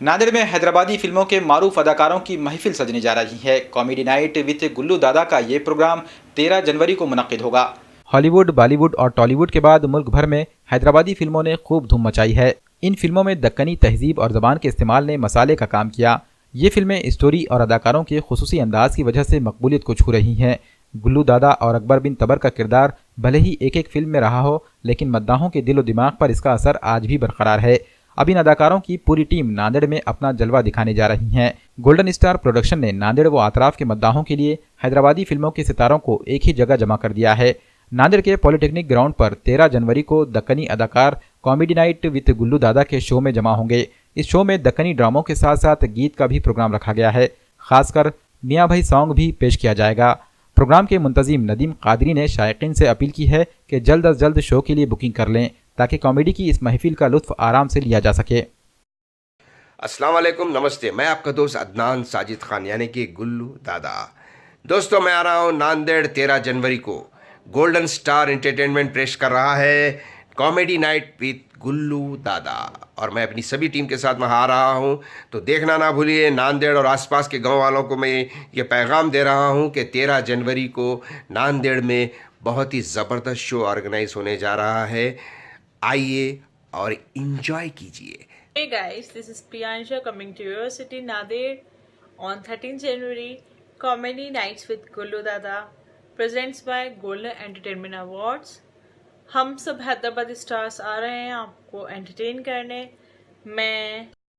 नांदेड़ में हैदराबादी फिल्मों के मारूफ अदाकारों की महफिल सजने जा रही है। कॉमेडी नाइट विद गुल्लू दादा का ये प्रोग्राम 13 जनवरी को मुनक्किद होगा। हॉलीवुड, बॉलीवुड और टॉलीवुड के बाद मुल्क भर में हैदराबादी फिल्मों ने खूब धूम मचाई है। इन फिल्मों में दक्कनी तहजीब और जबान के इस्तेमाल ने मसाले का काम किया। ये फिल्में स्टोरी और अदाकारों के खुसूसी अंदाज की वजह से मकबूलियत को छू रही हैं। गुल्लू दादा और अकबर बिन तबर का किरदार भले ही एक एक फिल्म में रहा हो, लेकिन मद्दाहों के दिलो दिमाग पर इसका असर आज भी बरकरार है। अब इन अदाकारों की पूरी टीम नांदेड़ में अपना जलवा दिखाने जा रही हैं। गोल्डन स्टार प्रोडक्शन ने नांदेड़ व आतराफ के मद्दाहों के लिए हैदराबादी फिल्मों के सितारों को एक ही जगह जमा कर दिया है। नांदेड़ के पॉलिटेक्निक ग्राउंड पर 13 जनवरी को दक्कनी अदाकार कॉमेडी नाइट विद गुल्लू दादा के शो में जमा होंगे। इस शो में दक्कनी ड्रामों के साथ साथ गीत का भी प्रोग्राम रखा गया है। खासकर मियाँ भाई सॉन्ग भी पेश किया जाएगा। प्रोग्राम के मुंतजिम नदीम कादरी ने शायकीन से अपील की है कि जल्द अज जल्द शो के लिए बुकिंग कर लें ताकि कॉमेडी की इस महफिल का लुत्फ आराम से लिया जा सके। अस्सलाम वालेकुम, नमस्ते। मैं आपका दोस्त अदनान साजिद खान यानी कि गुल्लू दादा। दोस्तों, मैं आ रहा हूँ नांदेड़ 13 जनवरी को। गोल्डन स्टार एंटरटेनमेंट पेश कर रहा है कॉमेडी नाइट विद गुल्लू दादा और मैं अपनी सभी टीम के साथ वहाँ आ रहा हूँ। तो देखना ना भूलिए। नांदेड़ और आसपास के गांव वालों को मैं ये पैगाम दे रहा हूँ कि 13 जनवरी को नांदेड़ में बहुत ही ज़बरदस्त शो ऑर्गेनाइज होने जा रहा है। आइए और इंजॉय कीजिए। Hey guys, this is Priyansha coming to your city Nadir on 13th January. Comedy Nights with Gullu Dada presents by Golden Entertainment Awards. हम सब हैदराबादी स्टार्स आ रहे हैं आपको एंटरटेन करने। मैं